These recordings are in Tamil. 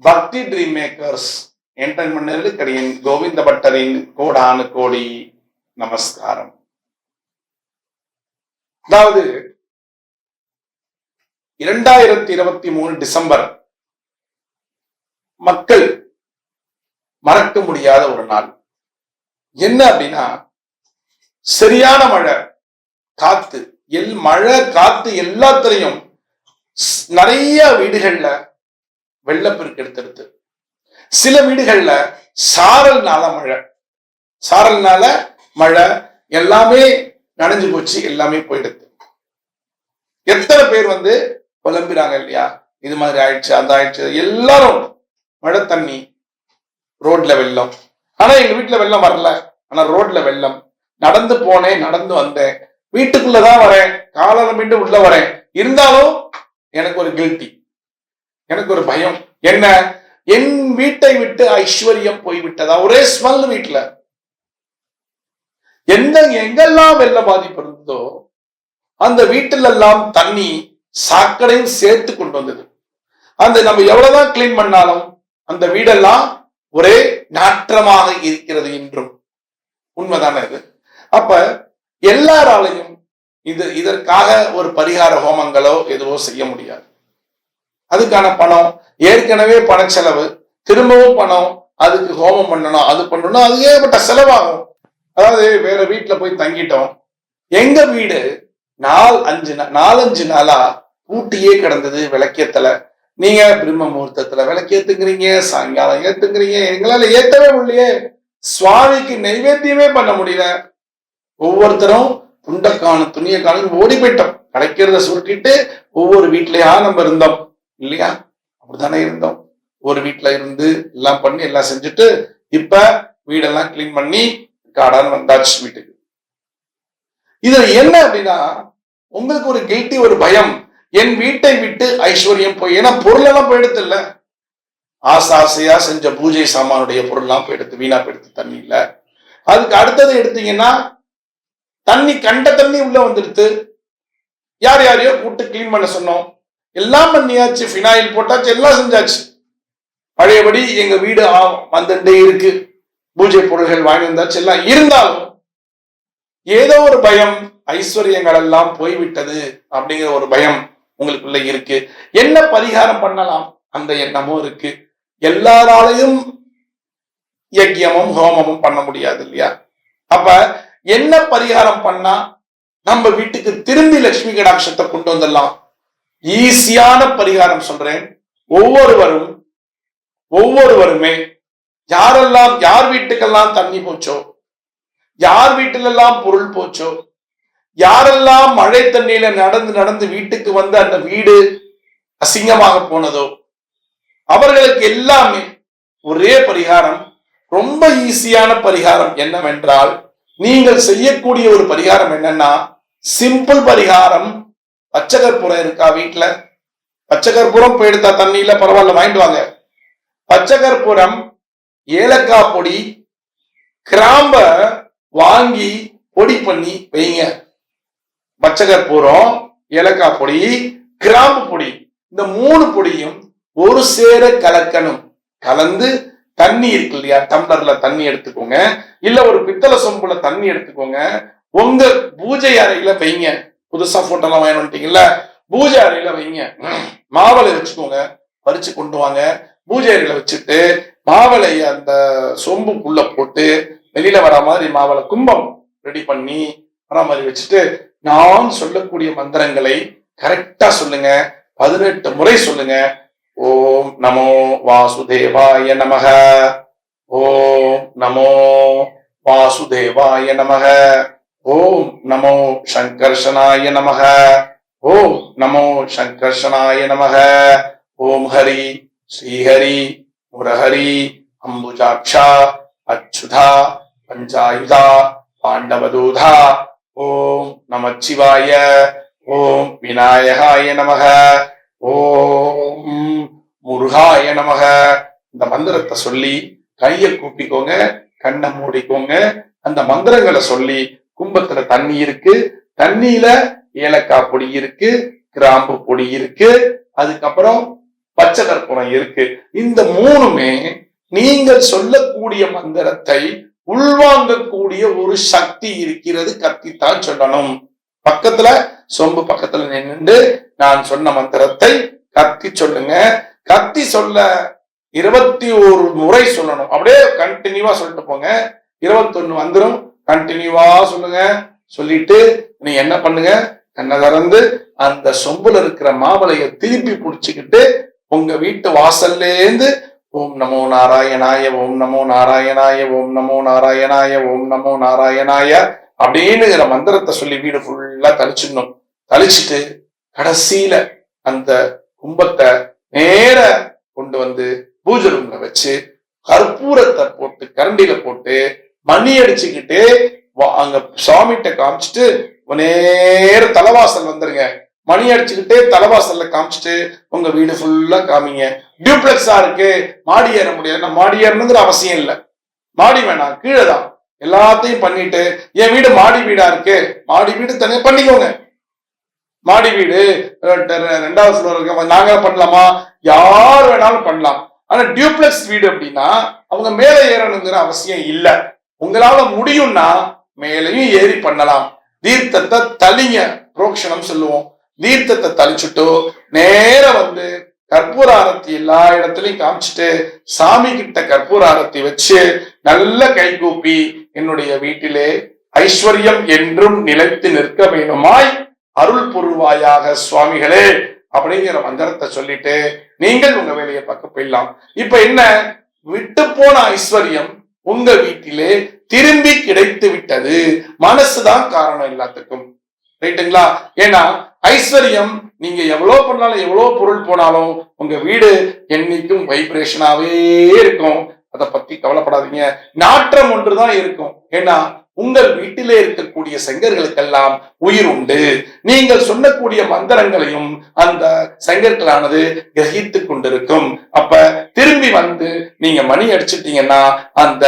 பக்தி ட்ரீம் மேக்கர்ஸ் என்டர்மெண்டரின் கோவிந்த பட்டரின் கோடானு கோடி நமஸ்காரம். அதாவது 2023 டிசம்பர் மக்கள் மறக்க முடியாத ஒரு நாள். என்ன அப்படின்னா, சரியான மழை, காத்து, மழை காத்து எல்லாத்திலையும் நிறைய வீடுகள்ல வெள்ளப்பெருக்கு எடுத்துருது. சில வீடுகள்ல சாரல்னால மழை எல்லாமே நனைஞ்சு போச்சு, எல்லாமே போயிடுது. எத்தனை பேர் புலம்பிறாங்க இல்லையா, இது மாதிரி ஆயிடுச்சு, அந்த ஆயிடுச்சு. எல்லாரும் மழை தண்ணி, ரோட்ல வெள்ளம். ஆனா எங்க வீட்டுல வெள்ளம் வரல, ஆனா ரோட்ல வெள்ளம். நடந்து போனேன், நடந்து வந்தேன், வீட்டுக்குள்ளதான் வரேன், காலம் மீண்டு உள்ள வரேன். இருந்தாலும் எனக்கு ஒரு கில்ட்டி, எனக்கு ஒரு பயம். என்ன, என் வீட்டை விட்டு ஐஸ்வர்யம் போய்விட்டதா? ஒரே ஸ்மெல் வீட்டுல. எங்கெல்லாம் வெள்ள பாதிப்பு இருந்ததோ அந்த வீட்டில எல்லாம் தண்ணி சாக்கடையும் சேர்த்து கொண்டு வந்தது. நம்ம எவ்வளவுதான் கிளீன் பண்ணாலும் அந்த வீடெல்லாம் ஒரே நாற்றமாக இருக்கிறது என்றும். உண்மைதானே இது? அப்ப எல்லாராலையும் இதற்காக ஒரு பரிகார ஹோமங்களோ எதுவோ செய்ய முடியாது. அதுக்கான பணம், ஏற்கனவே பண செலவு, திரும்பவும் பணம், அதுக்கு ஹோமம் பண்ணணும், அது பண்ணணும், அது ஏகப்பட்ட செலவாகும். அதாவது வேற வீட்டுல போய் தங்கிட்டோம். எங்க வீடு 4-5 நாளா பூட்டியே கிடந்தது விளக்கேத்தல. நீங்க பிரம்ம முகூர்த்தத்துல விளக்கேத்துங்கிறீங்க, சாயங்காலம் ஏத்துங்கிறீங்க. எங்களால ஏத்தவே முடியலையே. சுவாமிக்கு நைவேத்தியமே பண்ண முடியல. ஒவ்வொருத்தரும் துண்டக்கான துணியக்கான ஓடி போயிட்டோம். கிடைக்கிறத சுருட்டிட்டு ஒவ்வொரு வீட்லயா நம்ம இருந்தோம் இல்லையா? அப்படித்தானே இருந்தோம். ஒரு வீட்டுல இருந்து எல்லாம் பண்ணி எல்லாம் செஞ்சுட்டு இப்ப வீடெல்லாம் கிளீன் பண்ணி காடான்னு வந்தாச்சு வீட்டுக்கு. இது என்ன அப்படின்னா, உங்களுக்கு ஒரு கில்ட்டி, ஒரு பயம். என் வீட்டை விட்டு ஐஸ்வர்யம் போய், ஏன்னா பொருள் எல்லாம் போயிடுத்து இல்ல. ஆசையா செஞ்ச பூஜை சாமானுடைய பொருள் எல்லாம் போயிடுத்து, வீணா போயிடுத்து தண்ணி இல்ல. அதுக்கு அடுத்தது எடுத்தீங்கன்னா, தண்ணி கண்ட தண்ணி உள்ள வந்துடுத்து. யார் யாரையோ கூட்டு கிளீன் பண்ண சொன்னோம், எல்லாம் பண்ணியாச்சு, ஃபினாயில் போட்டாச்சு, எல்லாம் செஞ்சாச்சு. பழையபடி எங்க வீடு வந்துட்டே இருக்கு, பூஜை பொருள்கள் வாங்கி வந்தாச்சு, எல்லாம். இருந்தாலும் ஏதோ ஒரு பயம், ஐஸ்வர்யங்கள் எல்லாம் போய்விட்டது அப்படிங்கிற ஒரு பயம் உங்களுக்குள்ள இருக்கு. என்ன பரிகாரம் பண்ணலாம் அந்த எண்ணமும் இருக்கு. எல்லாராலையும் யஜ்யமும் ஹோமமும் பண்ண முடியாது இல்லையா? அப்ப என்ன பரிகாரம் பண்ணா நம்ம வீட்டுக்கு திரும்பி லட்சுமி கடாட்சத்தை கொண்டு வந்துடலாம்? ஈஸியான பரிகாரம் சொல்றேன். ஒவ்வொருவருமே யாரெல்லாம், யார் வீட்டுக்கெல்லாம் தண்ணி போச்சோ, யார் வீட்டிலெல்லாம் பொருள் போச்சோ, யாரெல்லாம் மழை தண்ணியில நடந்து வீட்டுக்கு வந்து அந்த வீடு அசிங்கமாக போனதோ, அவர்களுக்கு எல்லாமே ஒரே பரிகாரம், ரொம்ப ஈஸியான பரிகாரம். என்னவென்றால், நீங்கள் செய்யக்கூடிய ஒரு பரிகாரம் என்னன்னா, சிம்பிள் பரிகாரம். பச்சை கற்பூரம் இருக்கா வீட்டுல? பச்சை கற்பூரம் போயிடுதா தண்ணியில? பரவாயில்ல, வாங்கிட்டு வாங்க. பச்சை கற்பூரம், ஏலக்காய் பொடி, கிராம்ப வாங்கி பொடி பண்ணி வைங்க. பச்சை கற்பூரம், ஏலக்காய் பொடி, கிராம்பு பொடி, இந்த 3 பொடியும் ஒரு சேர கலக்கணும். கலந்து தண்ணி இருக்கு இல்லையா, டம்ளர்ல தண்ணி எடுத்துக்கோங்க, இல்ல ஒரு பித்தளை சொம்புல தண்ணி எடுத்துக்கோங்க. உங்க பூஜை அறையில வைங்க. புதுசா போட்டோ எல்லாம் வாங்கிட்டீங்கல்ல, பூஜை அறையில வைங்க. மாவளை வச்சுக்கோங்க, பறிச்சு கொண்டு வாங்க. பூஜை அறையில வச்சுட்டு மாவளைய அந்த சொம்புக்குள்ள போட்டு வெளியில வர மாதிரி மாவளை கும்பம் ரெடி பண்ணி வர மாதிரி வச்சுட்டு, நான் சொல்லக்கூடிய மந்திரங்களை கரெக்டா சொல்லுங்க. 18 முறை சொல்லுங்க. ஓம் நமோ வாசுதேவாய நமக, ஓம் நமோ வாசுதேவாய நமக, ஓம் நமோ சங்கர்ஷனாய நமக, ஓம் நமோ சங்கர்ஷனாய நமக, ஓம் ஹரி ஸ்ரீஹரி முரஹரி அம்புஜாட்சா அச்சுதா பஞ்சாயுதா பாண்டவதூதா, ஓம் நமச்சிவாய, ஓம் விநாயகாய நமக, ஓம் முருகாய நமக. இந்த மந்திரத்தை சொல்லி கையை கூப்பிக்கோங்க, கண்ணை மூடிக்கோங்க. அந்த மந்திரங்களை சொல்லி, கும்பத்துல தண்ணி இருக்கு, தண்ணியில ஏலக்காய் பொடி இருக்கு, கிராம்பு பொடி இருக்கு, அதுக்கப்புறம் பச்சை கற்பூரம் இருக்கு. இந்த மூணுமே நீங்கள் சொல்லக்கூடிய மந்திரத்தை உள்வாங்கக்கூடிய ஒரு சக்தி இருக்கிறது. கத்தித்தான் சொல்லணும். பக்கத்துல சொம்பு பக்கத்துல நின்று நான் சொன்ன மந்திரத்தை கத்தி சொல்லுங்க. கத்தி சொல்ல 21 முறை சொல்லணும். அப்படியே கண்டினியூவா சொல்லிட்டு போங்க. 21 வந்துடும். கண்டினியூவா சொல்லுங்க. சொல்லிட்டு நீ என்ன பண்ணுங்க, கண்ணை திறந்து அந்த சொம்புல இருக்கிற மாவளைய திருப்பி புடிச்சுக்கிட்டு உங்க வீட்டு வாசல்லேந்து ஓம் நமோ நாராயணாய, ஓம் நமோ நாராயணாய, ஓம் நமோ நாராயணாய, ஓம் நமோ நாராயணாய அப்படின்னுங்கிற மந்திரத்தை சொல்லி வீடு ஃபுல்லா தளிச்சிடணும். தளிச்சுட்டு கடைசியில அந்த கும்பத்தை நேர கொண்டு வந்து பூஜை ரூம்ல வச்சு கற்பூரத்தை போட்டு கரண்டியில போட்டு மணி அடிச்சுக்கிட்டு அங்க சுவாமிகிட்ட காமிச்சிட்டு நேர தலைவாசல் வந்துருங்க. மணி அடிச்சுக்கிட்டே தலைவாசல்ல காமிச்சிட்டு உங்க வீடு ஃபுல்லா காமிங்க. டியூப்ளெக்ஸா இருக்கு, மாடி ஏற முடியாது. நான் மாடி ஏறணுங்கிற அவசியம் இல்லை. மாடி வேணாம், கீழே தான் எல்லாத்தையும் பண்ணிட்டு என் வீடு மாடி வீடா இருக்கு, மாடி வீடு தனியா பண்ணிக்கோங்க. மாடி வீடு 2வது ஃப்ளோர் இருக்கு, நாங்க பண்ணலாமா? யார் வேணாலும் பண்ணலாம். ஆனா டியூப்ளெக்ஸ் வீடு அப்படின்னா அவங்க மேல ஏறணுங்கிற அவசியம் இல்லை. உங்களால முடியும்னா மேலையும் ஏறி பண்ணலாம். தீர்த்தத்தை தளிங்க, புரோக்ஷணம் சொல்லுவோம். தீர்த்தத்தை தளிச்சுட்டு நேர வந்து கற்பூர ஆரத்தி எல்லா இடத்துலயும் காமிச்சிட்டு சாமி கிட்ட கற்பூர ஆரத்தி வச்சு நல்ல கை கூப்பி என்னுடைய வீட்டிலே ஐஸ்வர்யம் என்றும் நிலைத்து நிற்க வேணுமாய் அருள் புரிவாயாக சுவாமிகளே அப்படிங்கிற மந்திரத்தை சொல்லிட்டு நீங்கள் உங்க வேலையை பார்க்க போயிடலாம். இப்ப என்ன, விட்டு போன ஐஸ்வர்யம் உங்க வீட்டிலே திரும்பி கிடைத்து விட்டது. மனசுதான் காரணம் எல்லாத்துக்கும், ரைட்டுங்களா? ஏன்னா ஐஸ்வர்யம் நீங்க எவ்வளவு பண்ணாலும் எவ்வளவு பொருள் போனாலும் உங்க வீடு என்னைக்கும் வைப்ரேஷனாவே இருக்கும். அதை பத்தி கவலைப்படாதீங்க. நாற்றம் ஒன்றுதான் இருக்கும். ஏன்னா உங்கள் வீட்டிலே இருக்கக்கூடிய செங்கர்களுக்கெல்லாம் உயிர் உண்டு. நீங்கள் சொல்லக்கூடிய மந்திரங்களையும் அந்த செங்கற்களானது கிரகித்து கொண்டிருக்கும். அப்ப திரும்பி வந்து நீங்க மணி அடிச்சுட்டீங்கன்னா அந்த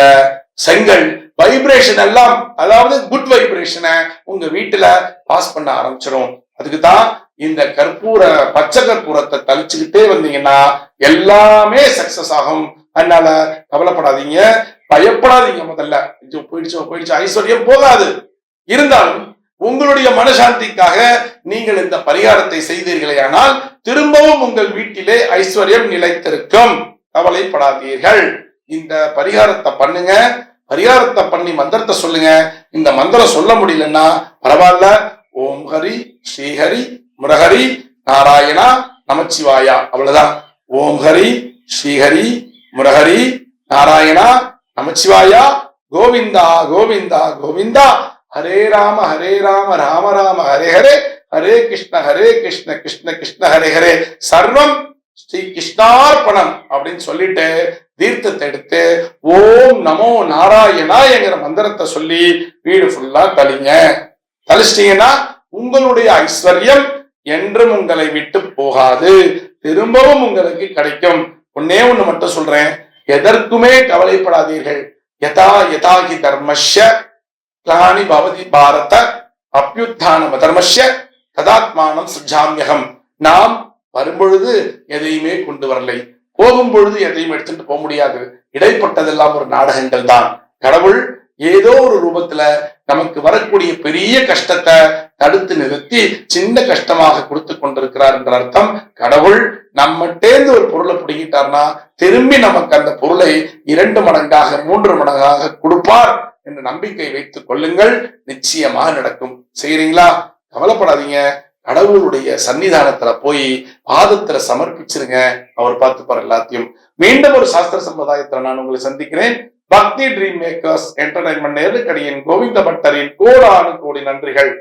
செங்கல் வைப்ரேஷன் எல்லாம், அதாவது குட் வைப்ரேஷனை உங்க வீட்டுல பாஸ் பண்ண ஆரம்பிச்சிடும். அதுக்குதான் இந்த பச்சை கற்பூரத்தை தளிச்சுக்கிட்டே வந்தீங்கன்னா எல்லாமே சக்சஸ் ஆகும். அதனால கவலைப்படாதீங்க, பயப்படாதீங்க. முதல்ல போயிடுச்சு ஐஸ்வர்யம் போகாது. இருந்தாலும் உங்களுடைய மனசாந்திக்காக நீங்கள் இந்த பரிகாரத்தை செய்தீர்களே ஆனால் திரும்பவும் உங்கள் வீட்டிலே ஐஸ்வர்யம் நிலைத்திருக்கும். கவலைப்படாதீர்கள். இந்த பரிகாரத்தை பண்ணுங்க. பரிகாரத்தை பண்ணி மந்திரத்தை சொல்லுங்க. இந்த மந்திரம் சொல்ல முடியலன்னா பரவாயில்ல, ஓம் ஹரி ஸ்ரீஹரி முரஹரி நாராயணா நமச்சிவாயா, அவ்வளவுதான். ஓம் ஹரி ஸ்ரீஹரி முரஹரி நாராயணா நமச்சிவாயா, கோவிந்தா கோவிந்தா கோவிந்தா, ஹரே ராம ராம ராம ஹரே ஹரே, ஹரே கிருஷ்ண கிருஷ்ண கிருஷ்ண ஹரே ஹரே, சர்வம் ஸ்ரீ கிருஷ்ணார்ப்பணம் அப்படின்னு சொல்லிட்டு தீர்த்தத்தை எடுத்து ஓம் நமோ நாராயணாங்கிற மந்திரத்தை சொல்லி வீடு ஃபுல்லா தளிங்க. தளிச்சிட்டீங்கன்னா உங்களுடைய ஐஸ்வர்யம் என்றும் உங்களை விட்டு போகாது, திரும்பவும் உங்களுக்கு கிடைக்கும். ஒன்னே ஒண்ணு மட்டும் சொல்றேன், எதற்குமே கவலைப்படாதீர்கள். யதா யதாகி தர்மஸ்ய கிளானி பவதி பாரத அப்யுத்தானம் தர்மஸ்ய ததாத்மானம் சுஜாமியகம். நாம் வரும்பொழுது எதையுமே கொண்டு வரலை, போகும் பொழுது எதையும் எடுத்துட்டு போக முடியாது. இடைப்பட்டதெல்லாம் ஒரு நாடகங்கள் தான். கடவுள் ஏதோ ஒரு ரூபத்துல நமக்கு வரக்கூடிய பெரிய கஷ்டத்தை தடுத்து நிறுத்தி சின்ன கஷ்டமாக கொடுத்து கொண்டிருக்கிறார் என்ற அர்த்தம். கடவுள் நம்மட்டேந்து ஒரு பொருளை பிடிக்கிட்டார்னா திரும்பி நமக்கு அந்த பொருளை 2 மடங்காக 3 மடங்காக கொடுப்பார் என்ற நம்பிக்கை வைத்துக் கொள்ளுங்கள். நிச்சயமாக நடக்கும். செய்யறீங்களா? கவலைப்படாதீங்க. கடவுளுடைய சன்னிதானத்துல போய் பாதத்துல சமர்ப்பிச்சிருங்க. அவர் பார்த்துப்பார் எல்லாத்தையும். மீண்டும் ஒரு சாஸ்திர சம்பிரதாயத்துல நான் உங்களை சந்திக்கிறேன். பக்தி ட்ரீம் மேக்கர்ஸ் என்டர்டைன்மெண்ட் நேருக்கடியின் கோவிந்த பட்டரின் கோடானு கோடி நன்றிகள்.